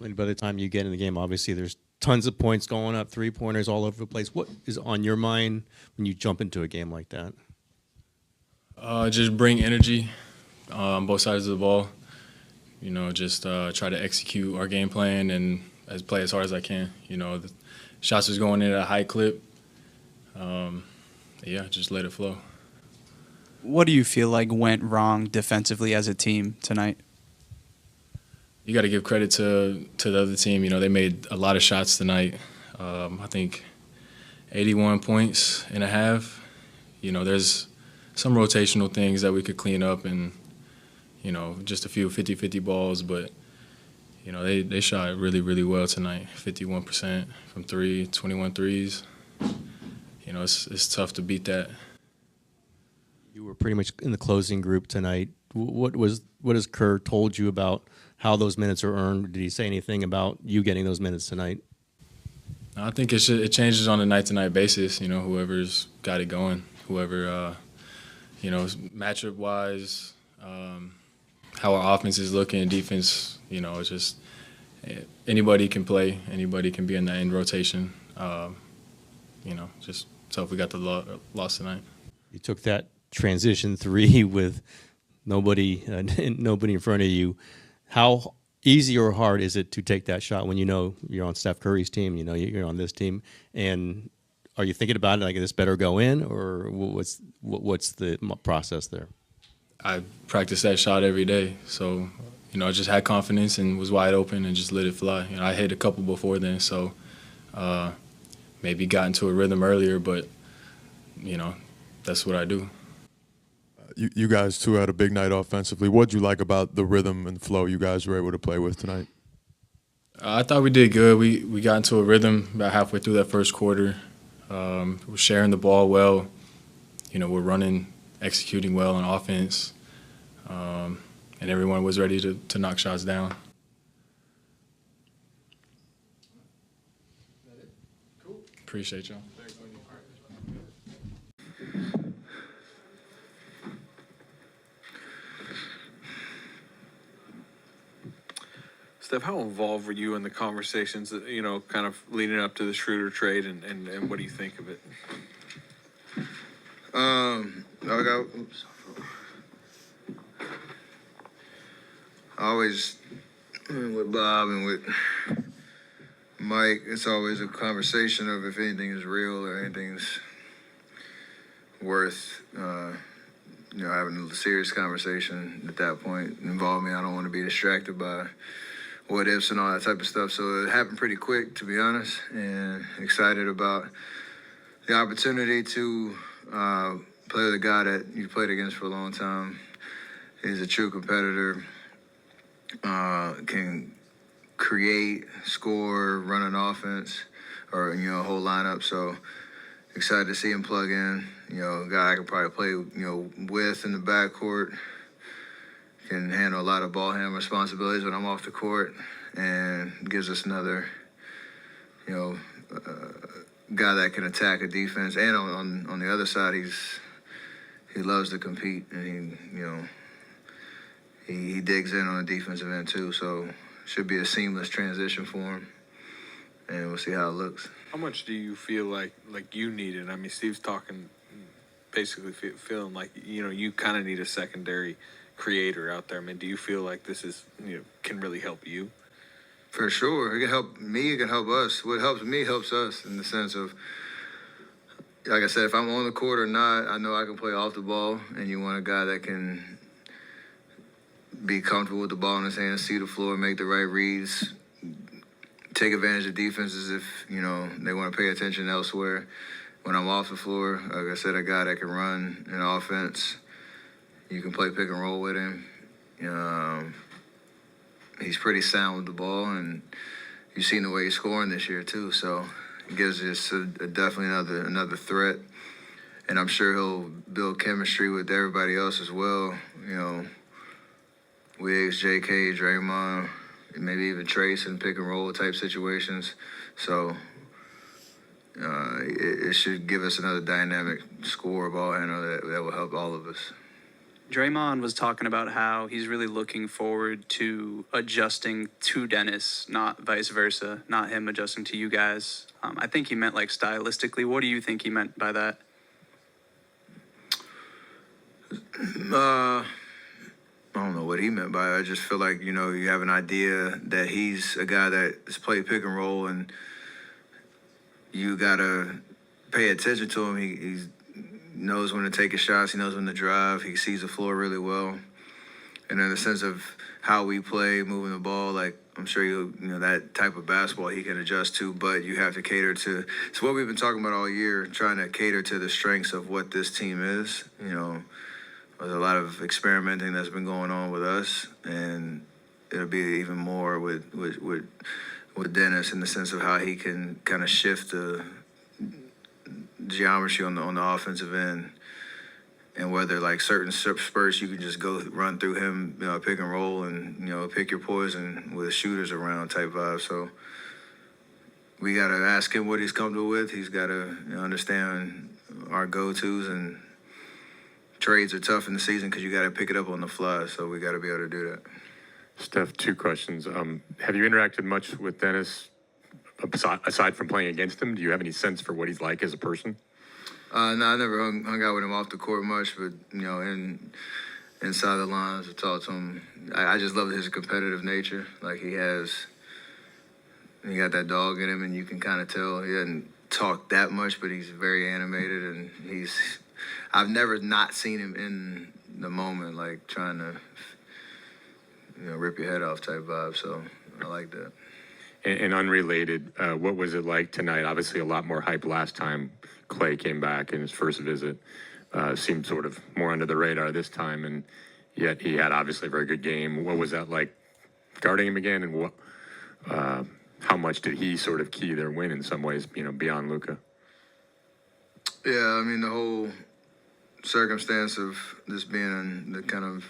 And by the time you get in the game, obviously there's tons of points going up, three-pointers all over the place. What is on your mind when you jump into a game like that? Just bring energy on both sides of the ball. Just try to execute our game plan and play as hard as I can. The shots was going in at a high clip. Just let it flow. What do you feel like went wrong defensively as a team tonight? You got to give credit to the other team. They made a lot of shots tonight. I think 81 points and a half. There's some rotational things that we could clean up and, just a few 50-50 balls. But, they shot really, really well tonight. 51% from three, 21 threes. It's tough to beat that. You were pretty much in the closing group tonight. What has Kerr told you about how those minutes are earned? Did he say anything about you getting those minutes tonight? I think it changes on a night-to-night basis. Whoever's got it going, whoever, matchup-wise, how our offense is looking, defense. It's just anybody can play, anybody can be in the end rotation. Just tough we got the loss tonight. You took that transition three with nobody in front of you. How easy or hard is it to take that shot when you're on Steph Curry's team, you're on this team, and are you thinking about it like this better go in, or what's the process there? I practice that shot every day, so I just had confidence and was wide open and just let it fly. I hit a couple before then, so maybe got into a rhythm earlier, but that's what I do. You guys, too, had a big night offensively. What did you like about the rhythm and flow you guys were able to play with tonight? I thought we did good. We got into a rhythm about halfway through that first quarter. We're sharing the ball well. We're running, executing well on offense. And everyone was ready to knock shots down. Cool. Appreciate y'all. Steph, how involved were you in the conversations, kind of leading up to the Schroder trade, and what do you think of it? Always with Bob and with Mike, it's always a conversation of if anything is real or anything's worth, having a serious conversation at that point. Involve me. I don't want to be distracted by what ifs and all that type of stuff. So it happened pretty quick, to be honest, and excited about the opportunity to play with a guy that you've played against for a long time. He's a true competitor, can create, score, run an offense, or, a whole lineup. So excited to see him plug in. A guy I could probably play, with in the backcourt. Can handle a lot of ball handling responsibilities when I'm off the court, and gives us another, guy that can attack a defense. And on the other side, he loves to compete, and he digs in on the defensive end too. So should be a seamless transition for him, and we'll see how it looks. How much do you feel like you need it? I mean, Steve's talking, basically feeling like you kind of need a secondary creator out there. I mean, do you feel like this is can really help you? For sure. It can help me, it can help us. What helps me helps us, in the sense of, like I said, if I'm on the court or not, I know I can play off the ball, and you want a guy that can be comfortable with the ball in his hands, see the floor, make the right reads, take advantage of defenses if they want to pay attention elsewhere. When I'm off the floor, like I said, a guy that can run an offense. You can play pick and roll with him. He's pretty sound with the ball, and you've seen the way he's scoring this year too. So it gives us definitely another threat, and I'm sure he'll build chemistry with everybody else as well. Wiggs, J.K., Draymond, maybe even Trayce in pick and roll type situations. So it should give us another dynamic score ball handler that will help all of us. Draymond was talking about how he's really looking forward to adjusting to Dennis, not vice versa, not him adjusting to you guys. I think he meant like stylistically. What do you think he meant by that? I don't know what he meant by it. I just feel like, you know, you have an idea that he's a guy that has played pick and roll, and you got to pay attention to him. He knows when to take his shots. He knows when to drive. He sees the floor really well. And in the sense of how we play, moving the ball, like, I'm sure you know that type of basketball he can adjust to, but you have to cater to. It's what we've been talking about all year, trying to cater to the strengths of what this team is. You know, there's a lot of experimenting that's been going on with us, and it'll be even more with Dennis in the sense of how he can kind of shift the geometry on the offensive end, and whether like certain spurts you can just go run through him, you know, pick and roll, and you know, pick your poison with shooters around type vibe. So we got to ask him what he's comfortable with. He's got to, you know, understand our go-tos, and trades are tough in the season because you got to pick it up on the fly. So we got to be able to do that. Steph, 2 questions. Have you interacted much with Dennis aside from playing against him? Do you have any sense for what he's like as a person? No, I never hung out with him off the court much, but you know, inside the lines, I talked to him. I just love his competitive nature. Like he got that dog in him, and you can kind of tell he doesn't talk that much, but he's very animated, and I've never not seen him in the moment, like trying to, you know, rip your head off type vibe. So I like that. And unrelated, what was it like tonight? Obviously, a lot more hype last time Clay came back in his first visit. Seemed sort of more under the radar this time, and yet he had obviously a very good game. What was that like guarding him again, and how much did he sort of key their win in some ways, you know, beyond Luka? Yeah, I mean, the whole circumstance of this being the kind of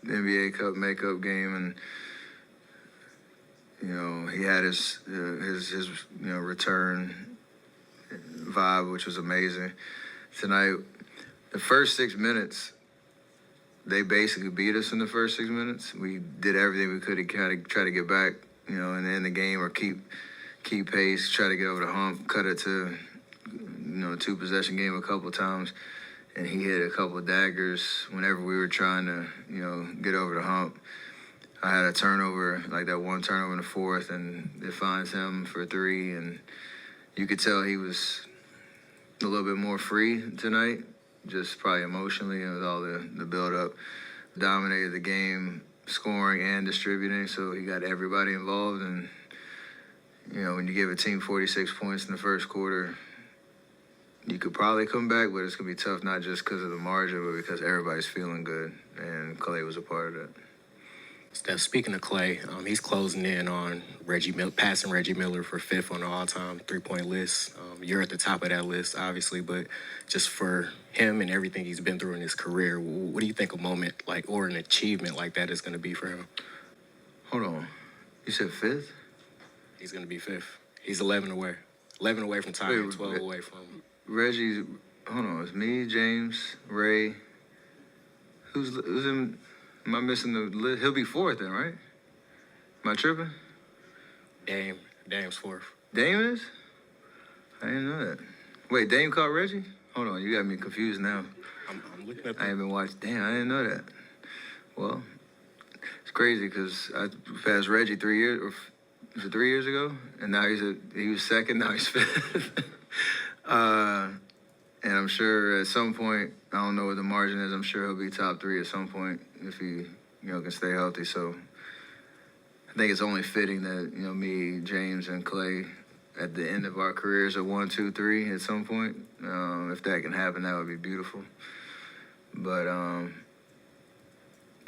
NBA Cup makeup game, and you know, he had his you know, return vibe, which was amazing. Tonight, the first 6 minutes, they basically beat us in the first 6 minutes. We did everything we could to kind of try to get back, you know, and end the game or keep pace, try to get over the hump, cut it to, you know, 2-possession game a couple of times. And he hit a couple of daggers whenever we were trying to, you know, get over the hump. I had a turnover, like that one turnover in the fourth, and it finds him for 3, and you could tell he was a little bit more free tonight, just probably emotionally and with all the build-up. Dominated the game, scoring and distributing, so he got everybody involved. And, you know, when you give a team 46 points in the first quarter, you could probably come back, but it's going to be tough, not just because of the margin, but because everybody's feeling good, and Clay was a part of that. Steph, speaking of Clay, he's closing in on passing Reggie Miller for 5th on the all-time three-point list. You're at the top of that list, obviously, but just for him and everything he's been through in his career, what do you think a moment like or an achievement like that is going to be for him? Hold on. You said 5th? He's going to be 5th. He's 11 away. 11 away from tying, 12 away from Reggie's, hold on, it's me, James, Ray. Who's in? Am I missing the list? He'll be 4th then, right? Am I tripping? Dame. Dame's 4th. Dame is? I didn't know that. Wait, Dame caught Reggie? Hold on, you got me confused now. I'm looking at I haven't watched. Damn, I didn't know that. Well, it's crazy because I passed Reggie 3 years, or was it 3 years ago? And now he was 2nd, now he's 5th. And I'm sure at some point, I don't know what the margin is, I'm sure he'll be top 3 at some point if he, you know, can stay healthy. So I think it's only fitting that, you know, me, James, and Clay at the end of our careers are 1, 2, 3 at some point. If that can happen, that would be beautiful. But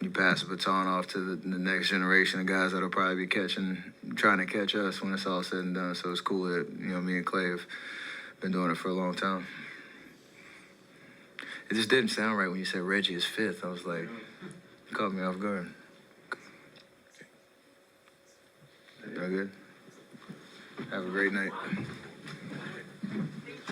you pass the baton off to the next generation of guys that'll probably be trying to catch us when it's all said and done. So it's cool that, you know, me and Clay have been doing it for a long time. It just didn't sound right when you said Reggie is 5th. I was like, you caught me off guard. Y'all good? Have a great night.